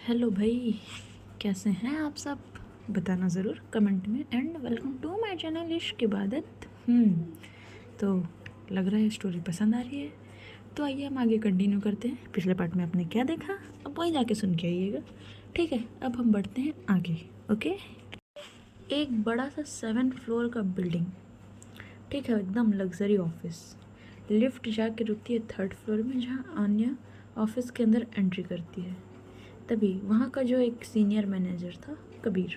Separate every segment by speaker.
Speaker 1: Hello भाई, कैसे हैं आप सब? बताना ज़रूर कमेंट में। And welcome to my channel Ishq Ibadat. तो लग रहा है स्टोरी पसंद आ रही है, तो आइए हम आगे कंटिन्यू करते हैं। पिछले पार्ट में आपने क्या देखा, अब वहीं जाके सुन के आइएगा। ठीक है, अब हम बढ़ते हैं आगे। ओके। एक बड़ा सा 7 फ्लोर का बिल्डिंग, ठीक है, एकदम लग्जरी ऑफिस। लिफ्ट जाके रुकती है 3rd फ्लोर में, जहाँ आन्या ऑफिस के अंदर एंट्री करती है। तभी वहाँ का जो एक सीनियर मैनेजर था, कबीर,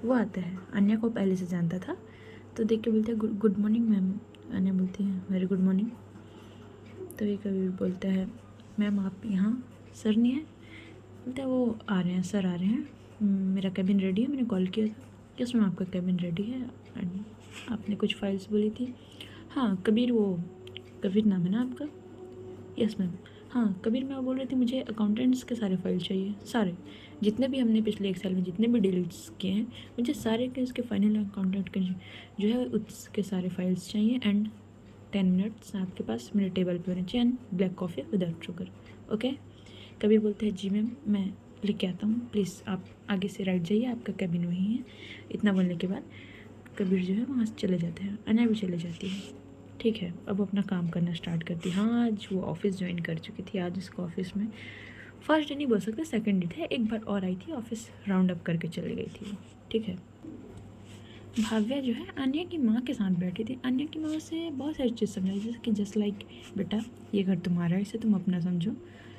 Speaker 1: वो आता है। अन्या को पहले से जानता था, तो देख के बोलते हैं गुड मॉर्निंग मैम। अन्या बोलती है वेरी गुड मॉर्निंग। तभी कबीर बोलता है मैम आप यहाँ, सर नहीं है? बोलते हैं वो आ रहे हैं, सर आ रहे हैं। मेरा कैबिन रेडी है, मैंने कॉल किया था। यस मैम आपका कैबिन रेडी है, एंड आपने कुछ फाइल्स बोली थी। हाँ कबीर, वो कबीर नाम है ना आपका? Yes ma'am. हाँ कबीर, मैं बोल रही थी मुझे अकाउंटेंट्स के सारे फाइल चाहिए, सारे जितने भी हमने पिछले 1 साल में जितने भी डील्स किए हैं, मुझे सारे के उसके फाइनल अकाउंटेंट के जो है उसके सारे फाइल्स चाहिए। एंड 10 मिनट्स आपके पास मेरे टेबल पे होने चाहिए, and black coffee without sugar. Okay. Kabir बोलते हैं जी मैम, मैं लेके आता हूँ, प्लीज़ आप आगे से राइट जाइए, आपका कैबिन वहीं है। इतना बोलने के बाद कबीर जो है वहाँ से चले जाते हैं, अन्या भी चले जाती है। ठीक है, अब अपना काम करना स्टार्ट करती है। हाँ, आज वो ऑफिस ज्वाइन कर चुकी थी। आज उसको ऑफिस में फर्स्ट डे नहीं बोल सकते, सेकंड डे थे। एक बार और आई थी, ऑफिस राउंड अप करके चली गई थी वो। ठीक है। भाव्या जो है अन्या की माँ के साथ बैठी थी। अन्या की माँ से बहुत सारी चीज़ समझाई, जैसे कि जस्ट लाइक बेटा ये घर तुम्हारा है, इसे तुम अपना समझो।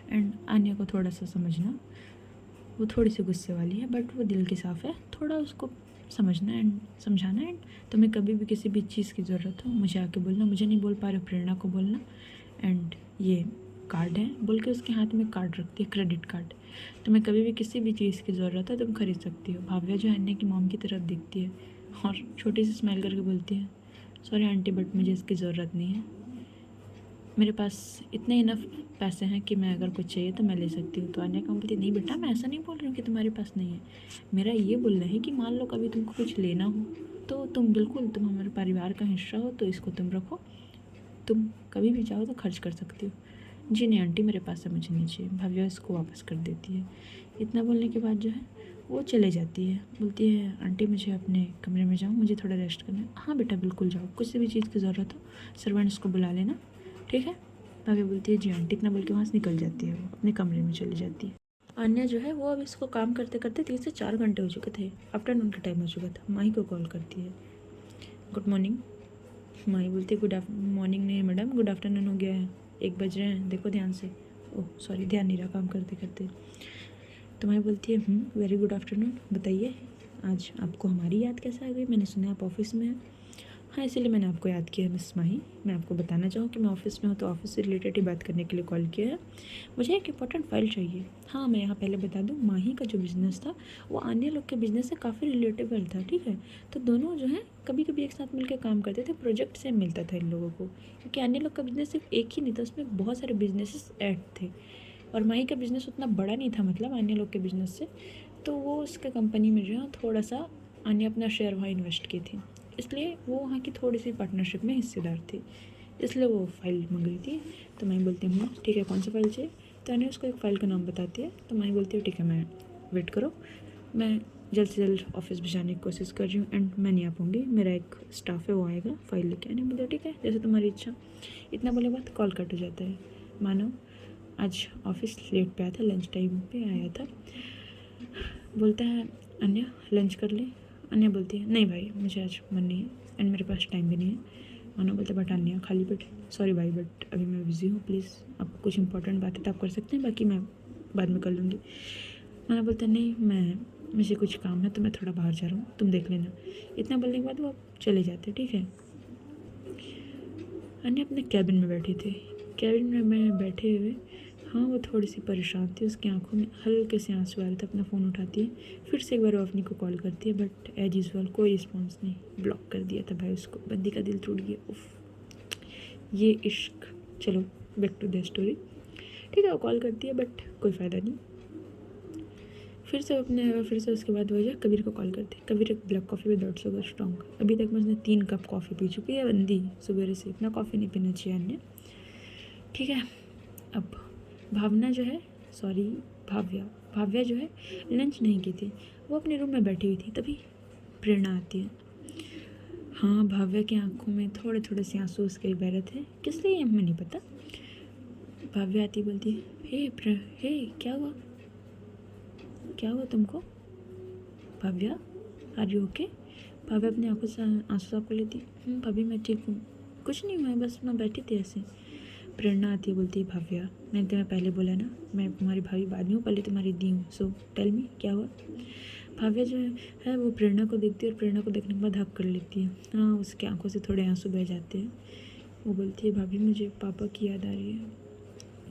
Speaker 1: एंड अन्या को थोड़ा सा समझना, वो थोड़ी सी गुस्से वाली है बट वो दिल की साफ़ है। थोड़ा उसको समझना एंड समझाना। एंड तुम्हें कभी भी किसी भी चीज़ की ज़रूरत हो मुझे आके बोलना, मुझे नहीं बोल पा रहे हो प्रेरणा को बोलना। एंड ये कार्ड है, बोल के उसके हाथ में कार्ड रखती है, क्रेडिट कार्ड। तुम्हें कभी भी किसी भी चीज़ की ज़रूरत है तुम खरीद सकती हो। भाव्या जो है अन्य की मॉम की तरफ देखती है और छोटी सी स्माइल करके बोलती है सॉरी आंटी बट मुझे इसकी ज़रूरत नहीं है, मेरे पास इतने इनफ पैसे हैं कि मैं अगर कुछ चाहिए तो मैं ले सकती हूँ। तो अन्य का बोलती नहीं बेटा, मैं ऐसा नहीं बोल रही हूँ कि तुम्हारे पास नहीं है। मेरा ये बोलना है कि मान लो कभी तुमको कुछ लेना हो तो तुम हमारे परिवार का हिस्सा हो, तो इसको तुम रखो, तुम कभी भी चाहो तो खर्च कर सकती हो। जी नहीं आंटी, मेरे पास है, मुझे नहीं चाहिए। भव्या इसको वापस कर देती है। इतना बोलने के बाद जो है वो चले जाती है। बोलती है आंटी मुझे अपने कमरे में जाऊँ, मुझे थोड़ा रेस्ट करना है। हाँ बेटा बिल्कुल जाओ, किसी भी चीज़ की ज़रूरत हो सर्वेंट्स को बुला लेना, ठीक है। भव्या बोलती है जी आंटी। इतना बोल के वहाँ से निकल जाती है, वो अपने कमरे में चली जाती है। अन्य जो है वो अब इसको काम करते करते 3 से 4 घंटे हो चुके थे। आफ्टरनून का टाइम हो चुका था। माही को कॉल करती है, गुड मॉर्निंग। माही बोलती है गुड मॉर्निंग नहीं मैडम, गुड आफ्टरनून हो गया है, 1 बज रहे हैं, देखो ध्यान से। ओह सॉरी, ध्यान नहीं रहा काम करते करते। तो माही बोलती है वेरी गुड आफ्टरनून, बताइए आज आपको हमारी याद कैसे आ गई? मैंने सुना आप ऑफिस में हैं। हाँ इसीलिए मैंने आपको याद किया है मिस माही। मैं आपको बताना चाहूँ कि मैं ऑफिस में हूँ, तो ऑफिस से रिलेटेड ही बात करने के लिए कॉल किया है। मुझे एक इंपॉर्टेंट फाइल चाहिए। हाँ मैं यहाँ पहले बता दूँ, माही का जो बिज़नेस था वो अन्य लोग के बिज़नेस से काफ़ी रिलेटेबल था, ठीक है। तो दोनों जो है कभी कभी एक साथ मिलकर काम करते थे, प्रोजेक्ट सेम मिलता था इन लोगों को, क्योंकि अन्य लोग का बिज़नेस सिर्फ एक ही नहीं था, उसमें बहुत सारे बिजनेसेस ऐड थे। और माही का बिज़नेस उतना बड़ा नहीं था, मतलब अन्य लोग के बिज़नेस से। तो वो उसके कंपनी में जो है थोड़ा सा अन्य अपना शेयर वहाँ इन्वेस्ट की थी, इसलिए वो वहाँ की थोड़ी सी पार्टनरशिप में हिस्सेदार थी, इसलिए वो फाइल मंग रही थी। तो मैं बोलती हूँ ठीक है कौन सा फाइल चाहिए? तो अने उसको एक फ़ाइल का नाम बताती है। तो मैं बोलती हूँ ठीक है, मैं वेट करो, मैं जल्द से जल्द ऑफिस भिजाने की कोशिश कर रही हूँ। एंड मैं नहीं आ पाऊँगी, मेरा एक स्टाफ है वो आएगा फ़ाइल लेके। आने बोलते ठीक है जैसे तुम्हारी इच्छा। इतना बोले बाद कॉल कट हो जाता है। मानो आज ऑफिस लेट पे आया था, लंच टाइम पे आया था। बोलता है अन्य लंच कर ले? अन्य बोलती है नहीं भाई मुझे आज मन नहीं है, एंड मेरे पास टाइम भी नहीं है। मानो बोलते बट अन्य खाली पेट, सॉरी भाई बट अभी मैं बिज़ी हूँ, प्लीज़ आपको कुछ इंपॉर्टेंट बात है तो आप कर सकते हैं, बाकी मैं बाद में कर लूँगी। मानो बोलता नहीं मुझे कुछ काम है तो मैं थोड़ा बाहर जा रहा हूँ, तुम देख लेना। इतना बोलने के बाद वो चले जाते, ठीक है। अन्य अपने कैबिन में बैठी थी। कैबिन में बैठे हुए, हाँ वो थोड़ी सी परेशान थी, उसकी आंखों में हल्के से आंसू आ रहे थे। अपना फ़ोन उठाती है, फिर से एक बार वो अपनी को कॉल करती है, बट एज यूजल कोई रिस्पॉन्स नहीं। ब्लॉक कर दिया था भाई उसको, बंदी का दिल टूट गया। उफ, ये इश्क। चलो बैक टू द स्टोरी। ठीक है वो कॉल करती है बट कोई फ़ायदा नहीं। फिर से उसके बाद वो जो कबीर को कॉल करती है। कबीर एक black coffee without sugar strong. अभी तक मैं उसने 3 कप कॉफ़ी पी चुकी है बंदी, सुबह से। इतना कॉफ़ी नहीं पीना चाहिए अन्य, ठीक है। अब भावना जो है, सॉरी भाव्या, भाव्या जो है लंच नहीं की थी, वो अपने रूम में बैठी हुई थी। तभी प्रेरणा आती है। हाँ, भाव्या की आंखों में थोड़े थोड़े से आंसू उसके बह रहे थे, किस लिए हमें नहीं पता। भाव्या आती बोलती है, हे क्या हुआ, क्या हुआ तुमको Bhavya, are you okay? Bhavya अपनी आंखों से आंसू साफ कर लेती। भाभी मैं ठीक हूँ, कुछ नहीं हुआ है, बस मैं बैठी थी ऐसे। प्रेरणा आती है, बोलती है, भाव्या मैंने तुम्हें पहले बोला ना, मैं तुम्हारी भाभी बाद में हूँ, पहले तुम्हारी दी हूँ, सो टेल मी क्या हुआ। भाव्या जो है वो प्रेरणा को देखती है और प्रेरणा को देखने के बाद हक कर लेती है। हाँ, उसकी आंखों से थोड़े आंसू बह जाते हैं। वो बोलती है, भाभी मुझे पापा की याद आ रही है।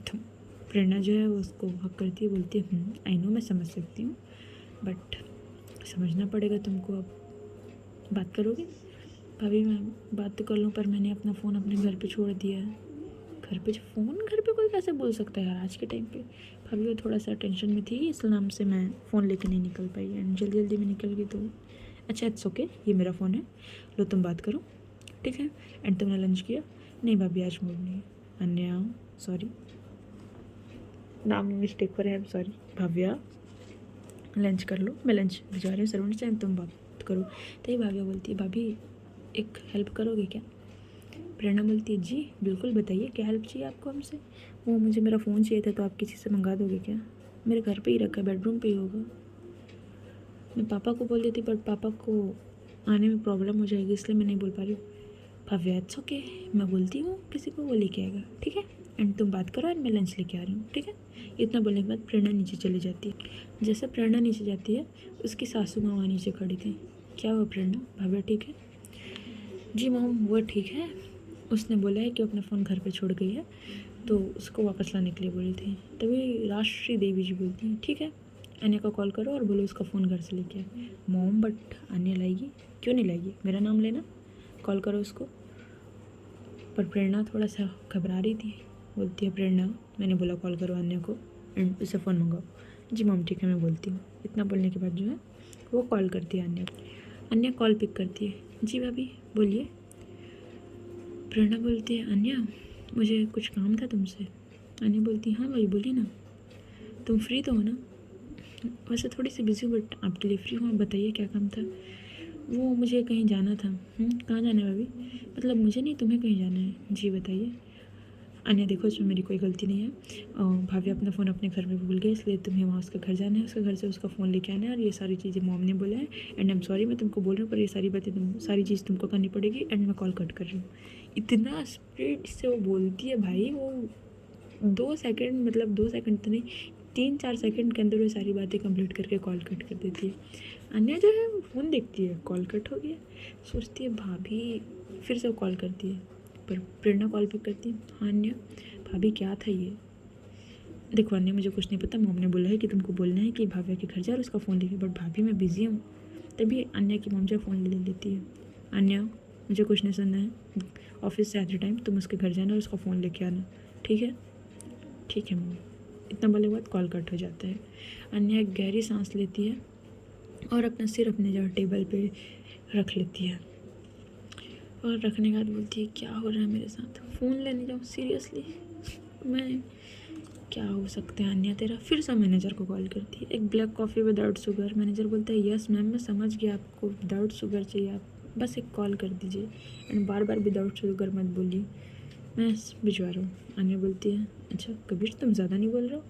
Speaker 1: तो प्रेरणा जो है वो उसको हक करती है, बोलती है, आई नो, मैं समझ सकती हूँ, बट समझना पड़ेगा तुमको। अब बात करोगे? भाभी मैं बात तो कर लूँ, पर मैंने अपना फ़ोन अपने घर पे छोड़ दिया है। घर पे कोई कैसे बोल सकता है यार आज के टाइम पे। भाभी वो थोड़ा सा टेंशन में थी, इस नाम से मैं फ़ोन लेके नहीं निकल पाई, एंड जल्दी जल्दी में निकल गई। तो अच्छा, इट्स ओके, ये मेरा फ़ोन है, लो तुम बात करो, ठीक है। एंड तुमने लंच किया? नहीं भाभी, आज मूड नहीं है। अन्या, सॉरी, नाम मिस्टेक पर है, सॉरी। भाव्या लंच कर लो, मैं लंच भिजवा रही हूँ सर्वेंट से, तुम बात करो। तो ये भाव्या बोलती है, भाभी एक हेल्प करोगे क्या? प्रेरणा बोलती है, जी बिल्कुल, बताइए क्या हेल्प चाहिए आपको हमसे। वो मुझे मेरा फ़ोन चाहिए था, तो आप किसी से मंगा दोगे क्या? मेरे घर पे ही रखा है, बेडरूम पे ही होगा। मैं पापा को बोल देती, बट पापा को आने में प्रॉब्लम हो जाएगी, इसलिए मैं नहीं बोल पा रही हूँ। भव्या, इट्स ओके, मैं बोलती हूँ किसी को, वो लेके आएगा, ठीक है। एंड तुम बात करो, एंड मैं लंच लेके आ रही हूँ, ठीक है। इतना बोलने के बाद प्रेरणा नीचे चली जाती है। जैसे प्रेरणा नीचे जाती है, उसकी सासू माँ वहाँ नीचे खड़ी थी। क्या हुआ प्रेरणा, भव्या ठीक है? जी मॉम, वो ठीक है, उसने बोला है कि अपना फ़ोन घर पे छोड़ गई है, तो उसको वापस लाने के लिए बोली थी। तभी राष्ट्रीय देवी जी बोलती हैं, ठीक है, अन्य को कॉल करो और बोलो उसका फ़ोन घर से लेके आए। मॉम, बट अन्य लाएगी? क्यों नहीं लाएगी, मेरा नाम लेना, कॉल करो उसको। पर प्रेरणा थोड़ा सा घबरा रही थी। बोलती है प्रेरणा, मैंने बोला कॉल करो अन्य को एंड उससे फ़ोन मंगाओ। जी मॉम ठीक है, मैं बोलती हूँ। इतना बोलने के बाद जो है वो कॉल करती है अन्य को। अन्य कॉल पिक करती है। जी भाभी बोलिए। प्रेरणा बोलती है, अन्य मुझे कुछ काम था तुमसे। अन्य बोलती है, हाँ भाई बोलिए ना, तुम फ्री तो हो ना? वैसे थोड़ी सी बिजी हूँ, बट आपके लिए फ्री हूँ, बताइए क्या काम था। वो मुझे कहीं जाना था। कहाँ जाना है भाभी? मतलब मुझे नहीं, तुम्हें कहीं जाना है। जी बताइए। अन्य देखो, इसमें मेरी कोई गलती नहीं है, भाभी अपना फ़ोन अपने घर में भूल गए, इसलिए तुम्हें वहाँ उसके घर जाना है, उसके घर से उसका फ़ोन लेके आना है, और ये सारी चीज़ें मॉम ने बोला है। एंड आई एम सॉरी, मैं तुमको बोल रही हूँ, पर ये सारी बातें सारी चीज़ तुमको करनी पड़ेगी, एंड मैं कॉल कट कर रही हूँ। इतना स्पीड से वो बोलती है भाई, वो 2 सेकंड, मतलब 2 सेकंड तो नहीं, 3-4 सेकंड के अंदर वो सारी बातें कंप्लीट करके कॉल कट कर देती है। अन्य जो है वो फ़ोन देखती है, कॉल कट हो गया, सोचती है भाभी, फिर से वो कॉल करती है, पर प्रेरणा कॉल पिक करती है। हाँ अन्य, भाभी क्या था ये? देखो अन्य, मुझे कुछ नहीं पता, मॉम ने बोला है कि तुमको बोलना है कि भाभी के घर जा और उसका फ़ोन लेके, बट भाभी मैं बिज़ी हूँ। तभी अन्य की मॉम जो फ़ोन ले लेती है। अन्य, मुझे कुछ नहीं सुनना है, ऑफिस से आते टाइम तुम उसके घर जाना और उसका फ़ोन लेके आना, ठीक है? ठीक है मॉम। इतना बोले बाद कॉल कट हो जाता है। अन्य एक गहरी सांस लेती है और अपना सिर अपने जगह टेबल पे रख लेती है, और रखने के बाद बोलती है, क्या हो रहा है मेरे साथ? फ़ोन लेने जाऊँ? सीरियसली मैं, क्या हो सकता है अन्य तेरा? फिर से मैनेजर को कॉल करती है, एक black coffee without sugar. Manager बोलता है, यस मैम, मैं समझ गया, आपको विदाउट शुगर चाहिए, आप बस एक कॉल कर दीजिए, and bar bar without sugar मत बोलिए, मैं भिजवा रहा हूँ। अन्य बोलती है, अच्छा कबीर तुम ज़्यादा नहीं बोल रहे हो?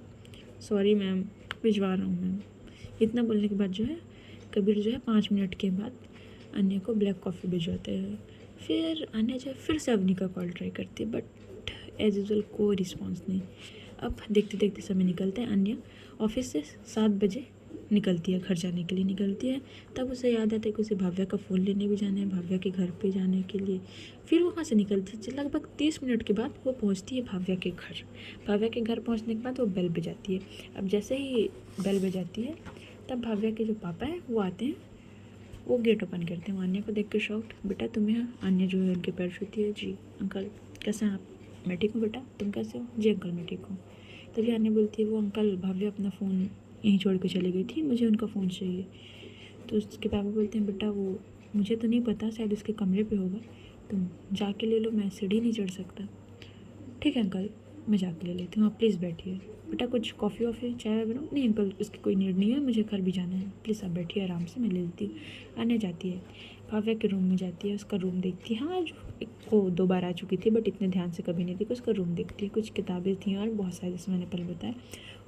Speaker 1: सॉरी मैम, भिजवा रहा हूँ मैम। इतना बोलने के बाद जो है कबीर जो है 5 मिनट के बाद अन्य को ब्लैक कॉफ़ी भिजवाते हैं। फिर अन्य जो है फिर से अवनी का कॉल ट्राई करती है, बट एज यूजल कोई रिस्पॉन्स नहीं। अब देखते देखते समय निकलता है। अन्य ऑफिस से 7 बजे निकलती है, घर जाने के लिए निकलती है। तब उसे याद आता है कि उसे भाव्या का फ़ोन लेने भी जाना है, भाव्या के घर पे जाने के लिए। फिर वहाँ से निकलती है, लगभग 30 मिनट के बाद वो पहुँचती है भाव्या के घर। भाव्या के घर पहुँचने के बाद वो बेल बजाती है। अब जैसे ही बेल बजाती है, तब भाव्या के जो पापा हैं वो आते हैं, वो गेट ओपन करते हैं। अन्य को देख के शॉक्ड, बेटा तुम्हें? अन्य जो है उनके पैर छूती है। जी अंकल, कैसे हैं आप? मैं ठीक हूँ बेटा, तुम कैसे हो? जी अंकल मैं ठीक हूँ। तभी अन्य बोलती है, वो अंकल, भाव्या अपना फ़ोन यहीं छोड़ के चली गई थी, मुझे उनका फ़ोन चाहिए। तो उसके पापा बोलते हैं, बेटा वो मुझे तो नहीं पता, शायद उसके कमरे पे होगा, तुम जाके ले लो, मैं सीढ़ी नहीं चढ़ सकता। ठीक है अंकल, मैं जाके ले लेती हूँ, आप प्लीज़ बैठिए। बेटा कुछ कॉफ़ी वॉफ़ी चाय बनाओ? नहीं अंकल उसकी कोई नीड नहीं है, मुझे घर भी जाना है, प्लीज़ आप बैठिए आराम से, मैं ले लेती हूँ। अन्य जाती है, भाव्या के रूम में जाती है, उसका रूम देखती है। हाँ जो वो 2 बार आ चुकी थी बट इतने ध्यान से कभी नहीं देखी। उसका रूम देखती है, कुछ किताबें थी और बहुत सारी, जैसे मैंने पहले बताया।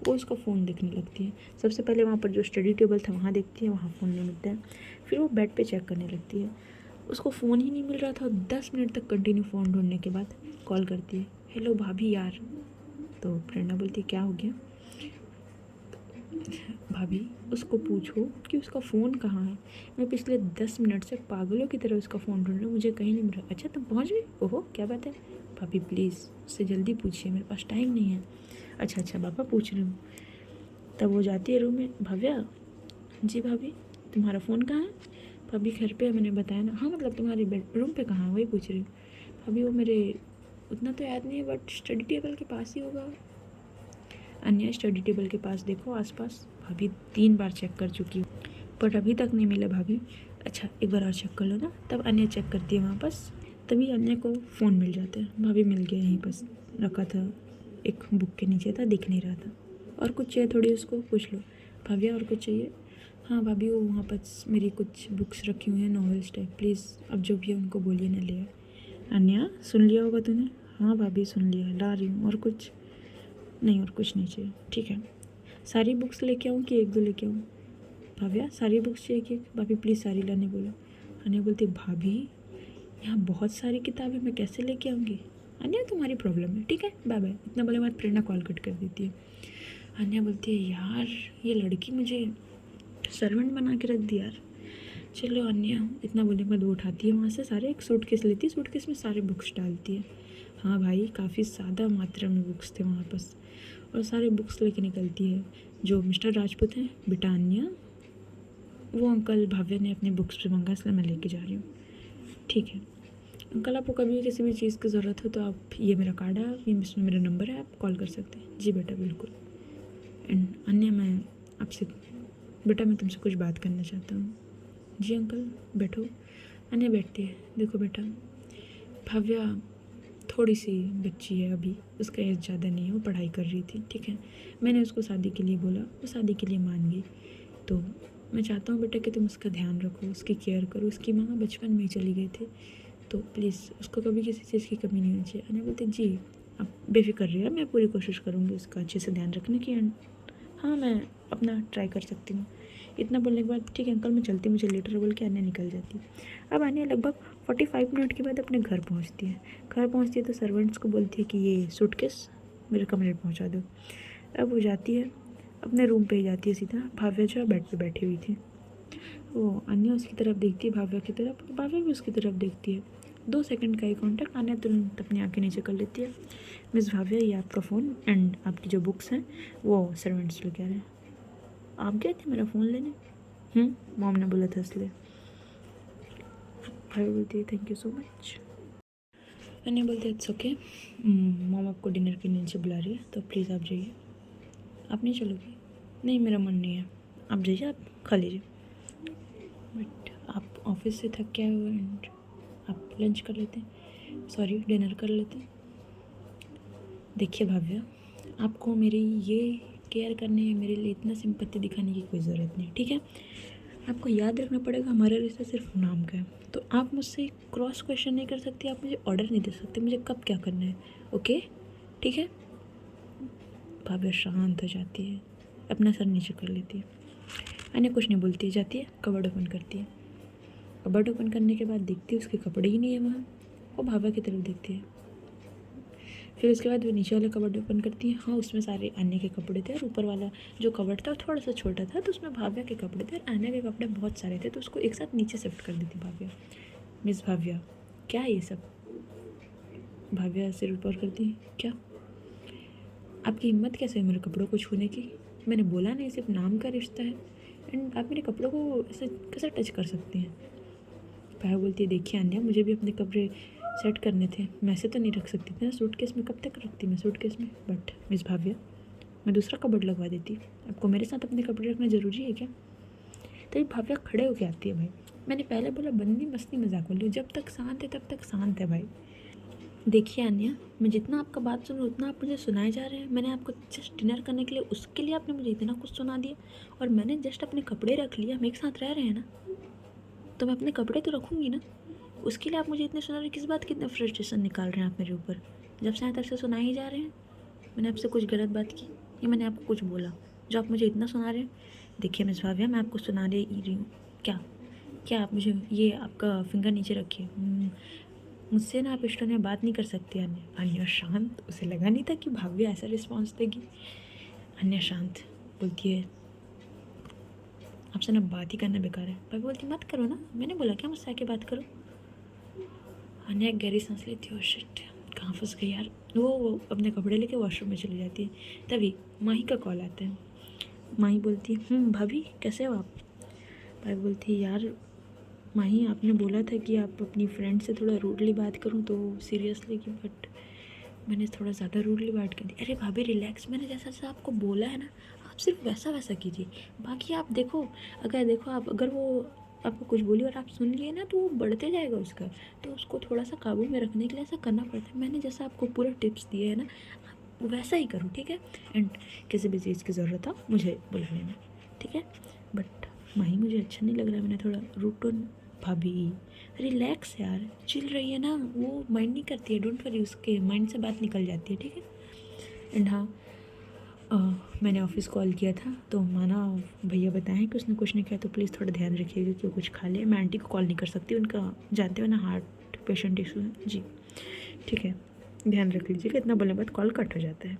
Speaker 1: वो उसका फ़ोन देखने लगती है। सबसे पहले वहाँ पर जो स्टडी टेबल था वहाँ देखती है, वहाँ फ़ोन नहीं मिलता है। फिर वो बेड पर चेक करने लगती है, उसको फ़ोन ही नहीं मिल रहा था। 10 मिनट तक कंटिन्यू फ़ोन ढूंढने के बाद कॉल करती है, हेलो भाभी यार। तो प्रेरणा बोलती है क्या हो गया? भाभी उसको पूछो कि उसका फ़ोन कहाँ है, मैं पिछले 10 मिनट से पागलों की तरह उसका फ़ोन ढूंढ रही हूँ, मुझे कहीं नहीं मिल रहा। अच्छा तुम पहुँच गई? ओहो क्या बात है? भाभी प्लीज़ उससे जल्दी पूछिए, मेरे पास टाइम नहीं है। अच्छा अच्छा पापा पूछ रही हूँ। तब वो जाती है रूम में, भव्या जी भाभी तुम्हारा फ़ोन कहाँ है? भाभी घर पे है, मैंने बताया ना। हाँ मतलब तुम्हारे बेडरूम पे कहाँ है वही पूछ रही हूँ। भाभी वो मेरे उतना तो याद नहीं है बट स्टडी टेबल के पास ही होगा। अन्य स्टडी टेबल के पास देखो आसपास। भाभी 3 बार चेक कर चुकी हूँ बट अभी तक नहीं मिला भाभी। अच्छा एक बार और चेक कर लो ना। तब अन्य चेक करती है वहाँ पास, तभी अन्य को फ़ोन मिल जाता है। भाभी मिल गया, यहीं पास रखा था, एक बुक के नीचे था, दिख नहीं रहा था। और कुछ चाहिए थोड़ी उसको पूछ लो। भाभी और कुछ चाहिए? हाँ भाभी वो वहाँ पास मेरी कुछ बुक्स रखी हुई हैं नॉवेल्स टाइप, प्लीज़ अब जो भी है उनको बोलिए ना ले आए। अन्या सुन लिया होगा तूने? हाँ भाभी सुन लिया, ला रही हूँ। और कुछ? नहीं और कुछ नहीं चाहिए। ठीक है, सारी बुक्स लेके आऊँ कि 1-2 लेके आऊँ? भाभ्या सारी बुक्स चाहिए कि? भाभी प्लीज़ सारी लाने बोलो। अन्या बोलती भाभी यहाँ बहुत सारी किताबें मैं कैसे लेके आऊँगी? अन्या तुम्हारी प्रॉब्लम है, ठीक है बाय बाय। इतना बोले बाद प्रेरणा कॉल कट कर देती है। अन्या बोलती है यार ये लड़की मुझे सर्वेंट बना के रख दी यार। चलो अन्या, इतना बोलने के बाद वो उठाती है वहाँ से सारे, एक सूटकेस लेती है, सूटकेस में सारे बुक्स डालती है। हाँ भाई काफ़ी ज़्यादा मात्रा में बुक्स थे वहाँ पास, और सारे बुक्स लेके निकलती है। जो मिस्टर राजपूत हैं, बेटा अन्या वो अंकल भाव्या ने अपनी बुक्स पे मंगा, इसलिए मैं लेके जा रही हूँ। ठीक है अंकल, आपको कभी किसी भी चीज़ की ज़रूरत हो तो आप, ये मेरा कार्ड है, ये इसमें मेरा नंबर है, आप कॉल कर सकते हैं। जी बेटा बिल्कुल। एंड अन्य मैं आपसे, बेटा मैं तुमसे कुछ बात करना चाहता हूँ। जी अंकल बैठो। अन्य बैठती है। देखो बेटा भाव्या थोड़ी सी बच्ची है अभी, उसका एज ज़्यादा नहीं है, वो पढ़ाई कर रही थी, ठीक है। मैंने उसको शादी के लिए बोला, वो शादी के लिए मान गई। तो मैं चाहता हूँ बेटा कि तुम उसका ध्यान रखो, उसकी केयर करो। उसकी माँ बचपन में ही चली गई थी, तो प्लीज़ उसको कभी किसी चीज़ की कमी नहीं होनी चाहिए। अने बोलते जी आप बेफिक्र रहिए, मैं पूरी कोशिश करूँगी उसका अच्छे से ध्यान रखने की। एंड हाँ मैं अपना ट्राई कर सकती हूँ। इतना बोलने के बाद ठीक है अंकल मैं चलती, मुझे लेटर बोल के अन्य निकल जाती है। अब अन्य लगभग 45 मिनट के बाद अपने घर पहुँचती है। घर पहुँचती है तो सर्वेंट्स को बोलती है कि ये सूटकेस मेरे कमरे में पहुँचा दो। अब वो जाती है अपने रूम पे ही जाती है सीधा। भाव्या जो बेड पे बैठी हुई थी, वो अन्य उसकी तरफ देखती है, भाव्या की तरफ, भाव्या भी उसकी तरफ देखती है। 2 सेकंड का ही कॉन्टैक्ट, अन्य तुरंत अपनी आंखें नीचे कर लेती है। मिस भाव्या ये आपका फ़ोन एंड आपकी जो बुक्स हैं वो सर्वेंट्स लेके आ रहे हैं। आप गए थे मेरा फ़ोन लेने? मॉम ने बोला था इसलिए। भाई बोलती है थैंक यू सो मच। अन्य बोलते इट्स ओके, मॉम आपको डिनर के नीचे बुला रही है तो प्लीज़ आप जाइए। आप नहीं चलोगी? नहीं मेरा मन नहीं है, आप जाइए, आप खा लीजिए। बट आप ऑफिस से थक के आए हो एंड आप लंच कर लेते हैं, सॉरी डिनर कर लेते हैं। देखिए भाव्या आपको मेरी ये केयर करने या मेरे लिए इतना सिंपत्ति दिखाने की कोई ज़रूरत नहीं, ठीक है। आपको याद रखना पड़ेगा हमारा रिश्ता सिर्फ नाम का है, तो आप मुझसे क्रॉस क्वेश्चन नहीं कर सकते, आप मुझे ऑर्डर नहीं दे सकते मुझे कब क्या करना है, ओके ठीक है। भाव्या शांत हो जाती है, अपना सर नीचे कर लेती है। अन्य कुछ नहीं बोलती, जाती है कबर्ड ओपन करती है। कबर्ड ओपन करने के बाद देखती है उसके कपड़े ही नहीं है वहाँ। वो भाव्या की तरफ देखती है। फिर उसके बाद वो नीचे वाला कबर्ड ओपन करती है। हाँ उसमें सारे अन्य के कपड़े थे, और ऊपर वाला जो कबर्ड था वो थोड़ा सा छोटा था, तो उसमें भाव्या के कपड़े थे, और अन्य के कपड़े बहुत सारे थे, तो उसको एक साथ नीचे शिफ्ट कर देती भाव्या। मिस भाव्या क्या है ये सब? भाव्या सिर ऊपर करती है, क्या आपकी हिम्मत कैसे है मेरे कपड़ों को छूने की? मैंने बोला नहीं सिर्फ नाम का रिश्ता है, एंड आप मेरे कपड़ों को ऐसे कैसे टच कर सकती हैं? भाई बोलती है देखिए अन्या मुझे भी अपने कपड़े सेट करने थे, मैं ऐसे तो नहीं रख सकती थी ना सूटकेस में, कब तक रखती मैं सूटकेस में। बट मिस भाव्या मैं दूसरा कबर्ड लगवा देती, आपको मेरे साथ अपने कपड़े रखना ज़रूरी है क्या? तभी भाव्या खड़े होके आती है। भाई मैंने पहले बोला बंदी मस्ती मजाक बोली, जब तक शांत है तब तक शांत है भाई। देखिए अन्या, मैं जितना आपका बात सुन रही हूँ उतना आप मुझे सुनाए जा रहे हैं। मैंने आपको जस्ट डिनर करने के लिए, उसके लिए आपने मुझे इतना कुछ सुना दिया, और मैंने जस्ट अपने कपड़े रख लिए। हम एक साथ रह रहे हैं ना, तो मैं अपने कपड़े तो रखूँगी ना। उसके लिए आप मुझे इतने सुना रहे, किस बात की इतना फ्रस्ट्रेशन निकाल रहे हैं आप मेरे ऊपर? जब से आए तब से सुनाए ही जा रहे हैं। मैंने आपसे कुछ गलत बात की या मैंने आपको कुछ बोला जो आप मुझे इतना सुना रहे हैं? देखिए मिस भाविया, मैं आपको सुना दे रही हूँ क्या? क्या आप मुझे, ये आपका फिंगर नीचे रखिए। मुझसे ना आप इस टोन में बात नहीं कर सकती। अन्या शांत, उसे लगा नहीं था कि भाव्या ऐसा रिस्पॉन्स देगी। अन्या शांत बोलती है, आपसे ना बात ही करना बेकार है। भाभी बोलती, मत करो ना, मैंने बोला क्या मुझसे आके बात करो? अन्या एक गहरी सांस लेती है। ओ शिट, कहाँ फंस गई यार। वो अपने कपड़े लेके वॉशरूम में चली जाती है। तभी माही का कॉल आता है। माही बोलती है, भाभी कैसे हो आप? भाभी बोलती है, यार माही, आपने बोला था कि आप अपनी फ्रेंड से थोड़ा रूडली बात करूं, तो सीरियसली कि बट मैंने थोड़ा ज़्यादा रूडली बात कर दी। अरे भाभी रिलैक्स, मैंने जैसा जैसा आपको बोला है ना, आप सिर्फ वैसा वैसा कीजिए। बाकी आप देखो, आप अगर वो आपको कुछ बोली और आप सुन लिए ना, तो वो बढ़ते जाएगा उसका। तो उसको थोड़ा सा काबू में रखने के लिए ऐसा करना पड़ता है। मैंने जैसा आपको पूरा टिप्स दिए है ना, आप वैसा ही करो, ठीक है? एंड किसी भी चीज़ की ज़रूरत हो मुझे बुला लेना, ठीक है? बट माही, मुझे अच्छा नहीं लग रहा है, मैंने थोड़ा रूड टोन। भाभी रिलैक्स यार, चिल रही है ना, वो माइंड नहीं करती है। डोंट वरी, उसके माइंड से बात निकल जाती है, ठीक है? एंड हाँ, मैंने ऑफिस कॉल किया था, तो माना भैया बताएं कि उसने कुछ नहीं किया, तो प्लीज़ थोड़ा ध्यान रखिएगा कि वो कुछ खा ले। मैं आंटी को कॉल नहीं कर सकती, उनका जानते हो ना, हार्ट पेशेंट इशू है जी। ठीक है, ध्यान रख लीजिएगा, इतना बोलने के बाद कॉल कट हो जाता है।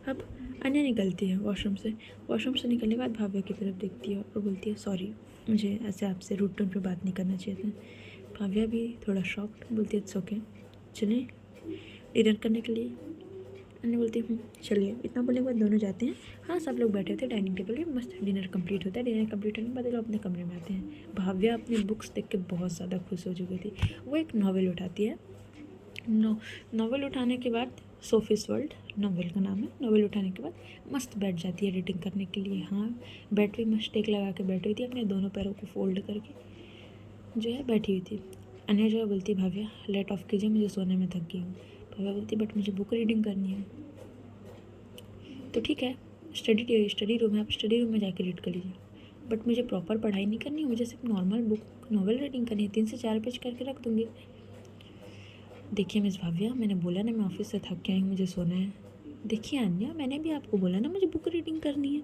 Speaker 1: अब अन्या निकलती है वॉशरूम से। वॉशरूम से निकलने के बाद भाव्या की तरफ देखती है और बोलती है, सॉरी, मुझे ऐसे आपसे रूड टोन पे बात नहीं करना चाहिए था। भाव्या भी थोड़ा शॉक्ड, बोलती है, इट्स ओके, चलिए डिनर करने के लिए। अन्य बोलती है, चलिए। इतना बोलने के बाद दोनों जाते हैं। हाँ, सब लोग बैठे थे डाइनिंग टेबल पे, मस्त डिनर कंप्लीट होता है। डिनर कंप्लीट होने के बाद लोग अपने कमरे में आते हैं। भाव्या अपनी बुक्स देख के बहुत ज़्यादा खुश हो चुकी थी। वो एक नॉवेल उठाती है। नॉवेल उठाने के बाद, सोफिस वर्ल्ड नॉवेल का नाम है। नॉवेल उठाने के बाद मस्त बैठ जाती है रीडिंग करने के लिए। हाँ, बैठ भी मस्त टेक लगा के बैठी हुई थी, अपने दोनों पैरों को फोल्ड करके जो है बैठी हुई थी। अन्य जो है बोलती, भाव्या लेट ऑफ कीजिए, मुझे सोने में थक गई हूँ। भाव्या बोलती, बट मुझे बुक रीडिंग करनी है। तो ठीक है, स्टडी रूम है, आप स्टडी रूम में जाकर रीड कर लीजिए, बट मुझे प्रॉपर पढ़ाई नहीं करनी है, मुझे सिर्फ नॉर्मल बुक नॉवल रीडिंग करनी है। 3 से 4 पेज करके रख दूँगी। देखिए मिस भाव्या, मैंने बोला ना मैं ऑफिस से थक के आई हूँ, मुझे सोना है। देखिए अन्या, मैंने भी आपको बोला ना मुझे बुक रीडिंग करनी है।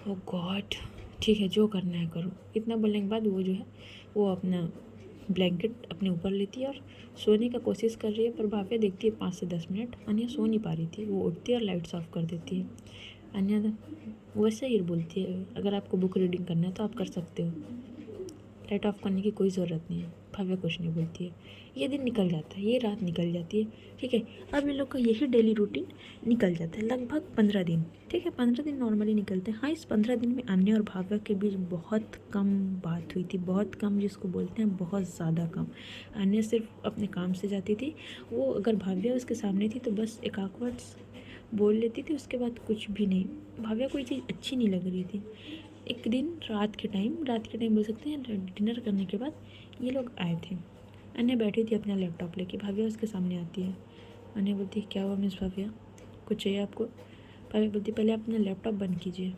Speaker 1: ओह गॉड, ठीक है, जो करना है करो। इतना बोलने के बाद वो जो है, वो अपना ब्लैंकेट अपने ऊपर लेती है और सोने का कोशिश कर रही है। पर भाव्या देखती है 5 से 10 मिनट अन्या सो नहीं पा रही थी। वो उठती है और लाइट्स ऑफ कर देती है। अन्या वैसे ही बोलती है, अगर आपको बुक रीडिंग करना है तो आप कर सकते हो, लाइट ऑफ करने की कोई ज़रूरत नहीं है। भव्य कुछ नहीं बोलती है। ये दिन निकल जाता है, ये रात निकल जाती है, ठीक है? अब इन लोग का यही डेली रूटीन निकल जाता है, लगभग 15 दिन, ठीक है? 15 दिन नॉर्मली निकलते हैं। हाँ, इस 15 दिन में अन्य और भाव्या के बीच बहुत कम बात हुई थी, बहुत कम, जिसको बोलते हैं बहुत ज़्यादा कम। अन्य सिर्फ अपने काम से जाती थी, वो अगर भाव्या उसके सामने थी तो बस एक आध वर्ड्स बोल लेती थी, उसके बाद कुछ भी नहीं। भाव्या कोई चीज़ अच्छी नहीं लग रही थी। एक दिन रात के टाइम बोल सकते हैं, डिनर करने के बाद ये लोग आए थे। अन्य बैठी थी अपना लैपटॉप लेके, भाव्या उसके सामने आती है। अन्य बोलती है, क्या हुआ मिस भाव्या, कुछ चाहिए आपको? भाव्या बोलती, पहले आप अपना लैपटॉप बंद कीजिए।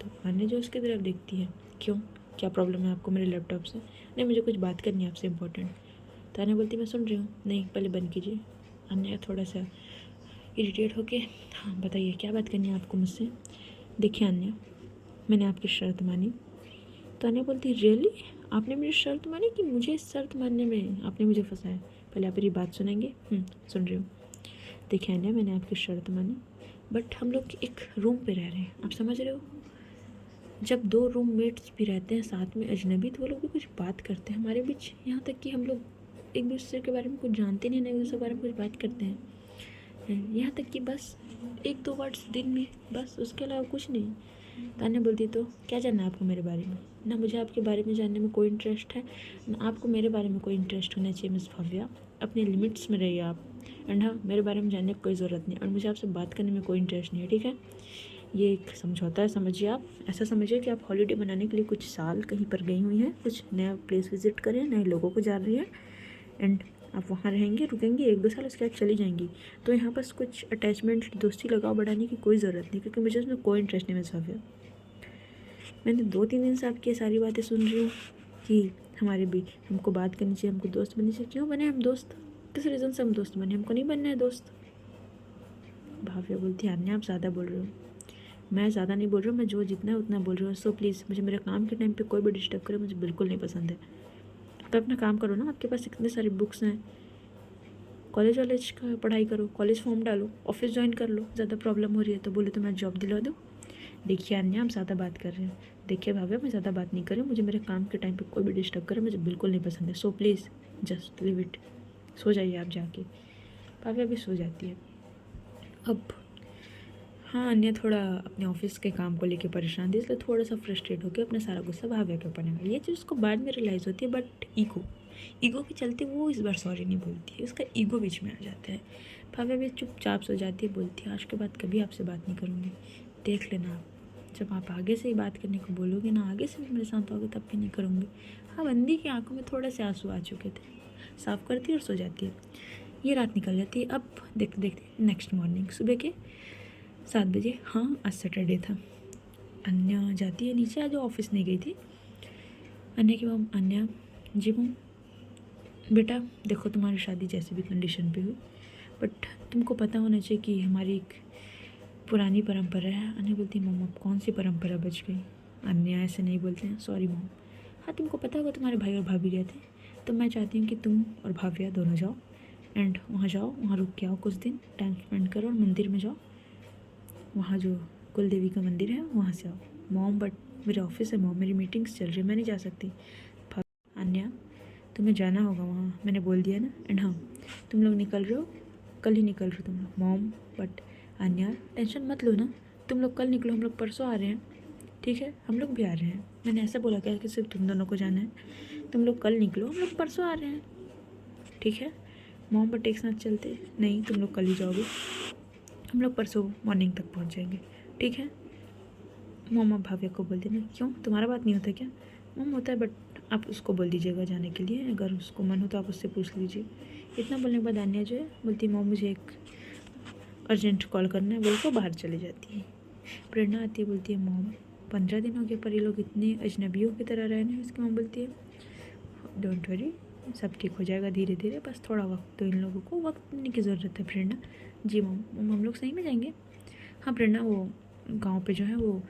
Speaker 1: तो अन्य जो उसकी तरफ देखती है, क्यों, क्या प्रॉब्लम है आपको मेरे लैपटॉप से? नहीं, मुझे कुछ बात करनी है आपसे इम्पोर्टेंट। तो अन्य बोलती, मैं सुन रही हूँ। नहीं, पहले बंद कीजिए। अन्य थोड़ा सा इरिटेट होके, हाँ बताइए क्या बात करनी है आपको मुझसे? देखिए अन्य, मैंने आपकी शर्त मानी। तो अन्य बोलती, रियली, आपने मेरी शर्त मानी? कि मुझे इस शर्त मानने में आपने मुझे फंसाया? पहले आप मेरी बात सुनेंगे? सुन रही हूँ। देखिए अन्य, मैंने आपकी शर्त मानी, बट हम लोग एक रूम पे रह रहे हैं, आप समझ रहे हो? जब 2 रूममेट्स भी रहते हैं साथ में अजनबी, तो वो लोग भी कुछ बात करते हैं हमारे बीच, यहाँ तक कि हम लोग एक दूसरे के बारे में कुछ जानते नहीं, एक दूसरे के बारे में कुछ बात करते हैं, यहाँ तक कि बस 1-2 वर्ड्स दिन में, बस, उसके अलावा कुछ नहीं। तान्या बोलती, तो क्या जानना है आपको मेरे बारे में? ना मुझे आपके बारे में जानने में कोई इंटरेस्ट है, ना आपको मेरे बारे में कोई इंटरेस्ट होना चाहिए मिस भव्या। अपने लिमिट्स में रहिए आप। एंड हाँ, मेरे बारे में जानने की कोई ज़रूरत नहीं, और मुझे आपसे बात करने में कोई इंटरेस्ट नहीं है, ठीक है? ये एक समझौता है, समझिए आप। ऐसा समझिए कि आप हॉलीडे मनाने के लिए कुछ साल कहीं पर गई हुई हैं, कुछ नया प्लेस विजिट करें, नए लोगों को जान रही हैं, एंड आप वहाँ रहेंगे, रुकेंगे 1-2 साल, उसके बाद चली जाएंगी। तो यहाँ बस कुछ अटैचमेंट, दोस्ती लगाव बढ़ाने की कोई ज़रूरत नहीं, क्योंकि मुझे उसमें कोई इंटरेस्ट नहीं। मैं सफ़र मैंने 2-3 दिन से आपकी ये सारी बातें सुन रही हूँ कि हमारे भी हमको बात करनी चाहिए, हमको दोस्त बननी चाहिए। क्यों बने हम दोस्त? किस रीज़न से हम दोस्त बने? हमको नहीं बनना है दोस्त। भाव्या बोलती है अन्य आप ज़्यादा बोल रहे हो। मैं ज़्यादा नहीं बोल रही हूँ, मैं जो जितना है उतना बोल रही हूँ। सो प्लीज़ मुझे मेरे काम के टाइम पे कोई भी डिस्टर्ब करे, मुझे बिल्कुल नहीं पसंद है। तो अपना काम करो ना, आपके पास इतने सारी बुक्स हैं, कॉलेज वॉलेज का पढ़ाई करो, कॉलेज फॉर्म डालो, ऑफिस ज्वाइन कर लो। ज़्यादा प्रॉब्लम हो रही है तो बोले तो मैं जॉब दिलवा दूँ। देखिए अन्या, हम ज़्यादा बात कर रहे हैं। देखिए भाव्या, मैं ज़्यादा बात नहीं कर रही हूँ, मुझे मेरे काम के टाइम पे कोई भी डिस्टर्ब करे मुझे बिल्कुल नहीं पसंद है। So please just leave it. सो जाइए आप जाके। भाव्या भी सो जाती है। अब हाँ, अन्य थोड़ा अपने ऑफिस के काम को लेके परेशान थी, इसलिए थोड़ा सा फ्रस्ट्रेट होकर अपना सारा गुस्सा भाव्या के ऊपर निकाली। ये चीज़ उसको बाद में रियलाइज़ होती है, बट ईगो के चलते वो इस बार सॉरी नहीं बोलती है, उसका ईगो बीच में आ जाता है। भाव्या भी चुपचाप सो जाती है, बोलती है आज के बाद कभी आपसे बात नहीं करूँगी। देख लेना आप, जब आप आगे से ही बात करने को बोलोगे ना, आगे से भी मेरे साथ होगे तब भी नहीं करूँगी। हाँ, बंदी की आंखों में थोड़े से आंसू आ चुके थे। साफ़ करती है और सो जाती है। ये रात निकल जाती है। अब देखते देखते नेक्स्ट मॉर्निंग सुबह के 7 बजे, हाँ आज सैटरडे था। अन्या जाती है नीचे, आज ऑफिस नहीं गई थी। अन्या की मम, अन्या जी मम, बेटा देखो तुम्हारी शादी जैसे भी कंडीशन पे हुई, बट तुमको पता होना चाहिए कि हमारी एक पुरानी परंपरा है। अन्या बोलती है मम अब कौन सी परंपरा बच गई? अन्या ऐसे नहीं बोलते हैं, सॉरी मम। हाँ तुमको पता होगा तुम्हारे भाई और भाभी गए थे, तो मैं चाहती हूँ कि तुम और भाविया दोनों जाओ एंड वहाँ जाओ, वहाँ रुक के आओ, कुछ दिन टाइम स्पेंड करो और मंदिर में जाओ, वहाँ जो कुल देवी का मंदिर है वहाँ से आओ। मॉम बट मेरे ऑफिस है मॉम, मेरी मीटिंग्स चल रही है, मैं नहीं जा सकती। अन्या तुम्हें जाना होगा वहाँ, मैंने बोल दिया ना। एंड हाँ तुम लोग निकल रहे हो, कल ही निकल रहे हो तुम लोग। मॉम बट अन्या टेंशन मत लो ना, तुम लोग कल निकलो, हम लोग परसों आ रहे हैं, ठीक है हम लोग भी आ रहे हैं। मैंने ऐसा बोला क्या कि सिर्फ तुम दोनों को जाना है? तुम लोग कल निकलो, हम लोग परसों आ रहे हैं, ठीक है। मॉम बट एक साथ चलते? नहीं तुम लोग कल ही जाओगे, हम लोग परसों मॉर्निंग तक पहुँच जाएंगे, ठीक है। मम्मा भाव्या को बोल देना। क्यों, तुम्हारा बात नहीं होता क्या? मम होता है, बट आप उसको बोल दीजिएगा जाने के लिए, अगर उसको मन हो तो आप उससे पूछ लीजिए। इतना बोलने के बाद अन्या जो है बोलती है मम मुझे एक अर्जेंट कॉल करना है, बोल को बाहर चली जाती है। प्रेरणा आती है, बोलती है मम 15 दिन हो गए पर ये लोग इतने अजनबियों की तरह रहे हैं। इसकी मम बोलती है डोंट वरी, सब ठीक हो जाएगा धीरे धीरे, बस थोड़ा वक्त तो इन लोगों को वक्त देने की ज़रूरत है। प्रेरणा जी मम, हम लोग सही में जाएंगे। हाँ प्रेरणा, वो गांव पे जो है वो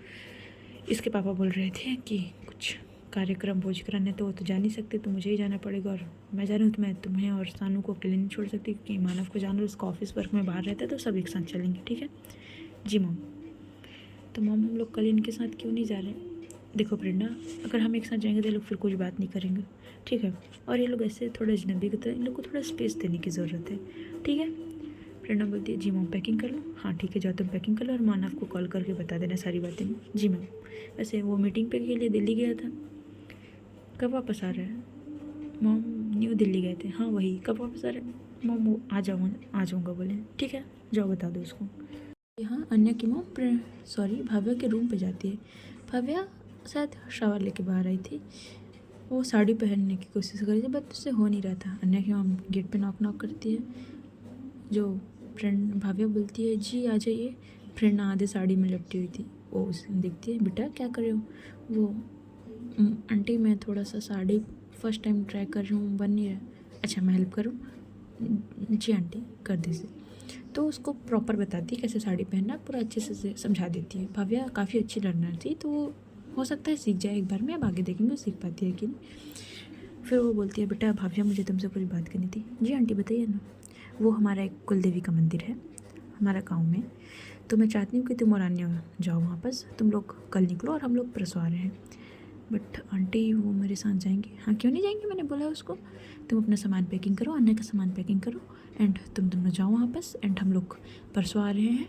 Speaker 1: इसके पापा बोल रहे थे कि कुछ कार्यक्रम भोज कराने, तो वो तो जा नहीं सकते, तो मुझे ही जाना पड़ेगा। और मैं जा रही हूँ तो मैं तुम्हें और सानू को अकेले नहीं छोड़ सकती, क्योंकि मानव को जाना, उसका ऑफिस वर्क में बाहर रहता है, तो सब एक साथ चलेंगे, ठीक है। जी मम। तो मम हम लोग कल इनके साथ क्यों नहीं जा रहे? देखो प्रेरणा, अगर हम एक साथ जाएंगे तो ये लोग फिर कुछ बात नहीं करेंगे, ठीक है। और ये लोग ऐसे थोड़े अजनबी की तरह, इन लोग को थोड़ा स्पेस देने की ज़रूरत है, ठीक है। प्रेरणा बोलती है जी मम पैकिंग कर लो। हाँ ठीक है, जाओ तुम पैकिंग कर लो और मानव को कॉल करके बता देना सारी बातें। जी मैम। वैसे वो मीटिंग पे के लिए दिल्ली गया था, कब वापस आ रहा है? मम न्यू दिल्ली गए थे। हाँ वही, कब वापस आ रहे हैं? मम वो आ जाऊँगा बोले, ठीक है जाओ बता दो उसको। यहाँ अन्य की मम सॉरी भाव्या के रूम पे जाती है। भाव्या शायद शावर लेके बाहर आई थी, वो साड़ी पहनने की कोशिश कर रही थी, बट उससे हो नहीं रहा था। अन्य की मम गेट पे नॉक नॉक करती है, जो फ्रेंड भाव्या बोलती है जी आ जाइए। फ्रेंड आधे साड़ी में लपटी हुई थी, वो उसे देखती है, बेटा क्या कर रहे हो? वो आंटी मैं थोड़ा सा साड़ी फर्स्ट टाइम ट्राई कर रही हूँ, बन नहीं रहा। अच्छा मैं हेल्प करूँ? जी आंटी कर दीजिए। तो उसको प्रॉपर बताती है कैसे साड़ी पहनना, पूरा अच्छे से समझा देती है। भाव्या काफ़ी अच्छी लर्नर थी, तो वो हो सकता है सीख जाए एक बार में, अब आगे देखेंगे सीख पाती है कि नहीं। फिर वो बोलती है बेटा भाव्या मुझे तुमसे कुछ बात करनी थी। जी आंटी बताइए ना। वो हमारा एक कुल देवी का मंदिर है हमारा गांव में, तो मैं चाहती हूँ कि तुम और अन्य जाओ वहाँ पर, तुम लोग कल निकलो और हम लोग परसों आ रहे हैं। बट आंटी वो मेरे साथ जाएंगे। हाँ क्यों नहीं जाएंगे, मैंने बोला उसको तुम अपना सामान पैकिंग करो, अन्य का सामान पैकिंग करो एंड तुम दोनों जाओ वहाँ पर एंड हम लोग परसों आ रहे हैं,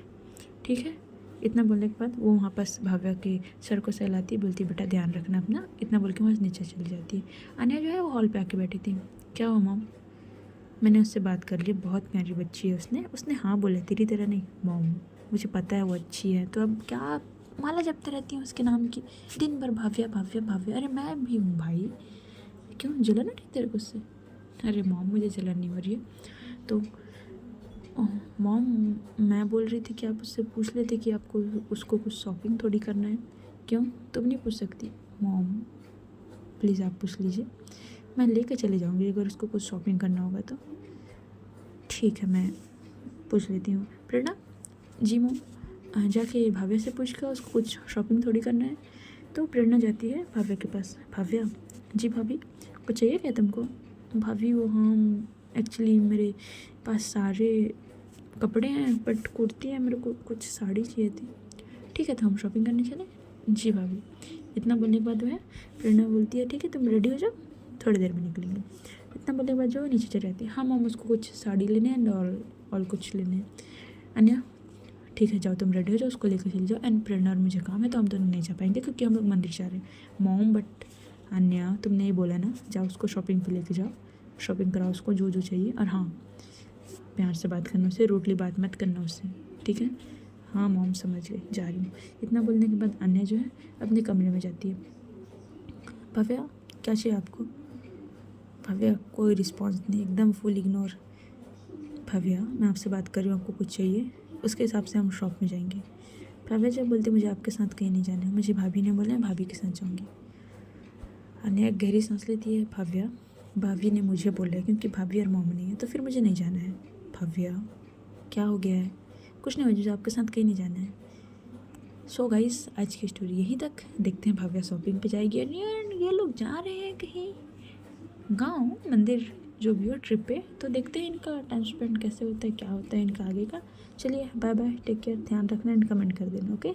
Speaker 1: ठीक है। इतना बोलने के बाद वो वहाँ पर भाव्या के सर को सहलाती है, बोलती बेटा ध्यान रखना अपना, इतना बोल के वहाँ नीचे चली जाती है। अन्य जो है वो हॉल पे आके बैठी थी। क्या हुआ मॉम? मैंने उससे बात कर ली, बहुत प्यारी बच्ची है उसने हाँ बोला, तेरी तरह नहीं मॉम, मुझे पता है वो अच्छी है, तो अब क्या माला जपते रहती हूँ उसके नाम की, दिन भर भाव्या भाव्या भाव्या। अरे मैं भी हूँ भाई, क्यों जलन उठी तेरे को उससे? अरे मॉम मुझे जलन नहीं हो रही है। तो मॉम मैं बोल रही थी कि आप उससे पूछ लेते कि आपको उसको कुछ शॉपिंग थोड़ी करना है। क्यों, तुम नहीं पूछ सकती? मॉम प्लीज़ आप पूछ लीजिए, मैं लेके चले जाऊँगी अगर उसको कुछ शॉपिंग करना होगा तो। ठीक है, मैं पूछ लेती हूँ। प्रेरणा, जी मॉम, जाके भाव्या से पूछ कर उसको कुछ शॉपिंग थोड़ी करना है। तो प्रेरणा जाती है भाव्या के पास। भाव्या, जी भाभी, कुछ चाहिए क्या तुमको? भाभी वो हाँ, एक्चुअली मेरे पास सारे कपड़े हैं बट कुर्ती है, मेरे को कुछ साड़ी चाहिए थी। ठीक है, तो हम शॉपिंग करने चले? जी भाभी। इतना बोलने के बाद जो है प्रेरणा बोलती है ठीक है तुम रेडी हो जाओ, थोड़ी देर में निकलेंगे। इतना बोलने के बाद जो है नीचे चली जाती है। हाँ मॉम, उसको कुछ साड़ी लेने हैं और कुछ लेने हैं। अन्या, ठीक है जाओ तुम रेडी हो जाओ, उसको लेकर चली जाओ। एंड प्रेरणा और मुझे काम है तो हम दोनों नहीं जा पाएंगे क्योंकि हम लोग मंदिर जा रहे हैं। मॉम बट अन्या, तुमने ही बोला ना, जाओ उसको शॉपिंग पे लेके जाओ, शॉपिंग कराओ उसको जो जो चाहिए। और हाँ, प्यार से बात करना उससे, रूडली बात मत करना उससे, ठीक है? हाँ मॉम समझ गई, जा रही हूँ। इतना बोलने के बाद अन्या जो है अपने कमरे में जाती है। भव्या, क्या चाहिए आपको? भव्या कोई रिस्पॉन्स नहीं, एकदम फुल इग्नोर। भव्या मैं आपसे बात कर रही हूँ, आपको कुछ चाहिए? उसके हिसाब से हम शॉप में जाएंगे। भव्या जब बोलते मुझे आपके साथ कहीं नहीं जाना है, मुझे भाभी ने बोला है भाभी के साथ जाऊँगी। अन्या गहरी सांस लेती है। भव्या, भाभी ने मुझे बोला है क्योंकि भाभी और मॉम नहीं है तो फिर मुझे नहीं जाना है। भव्या क्या हो गया है? कुछ नहीं, मुझे आपके साथ कहीं नहीं जाना है। सो गाइस, आज की स्टोरी यहीं तक। देखते हैं भव्या शॉपिंग पे जाएगी और ये लोग जा रहे हैं कहीं गांव, मंदिर, जो भी हो ट्रिप पे। तो देखते हैं इनका टाइम स्पेंड कैसे होता है, क्या होता है इनका आगे का। चलिए बाय बाय, टेक केयर, ध्यान रखना एंड कमेंट कर देना, ओके।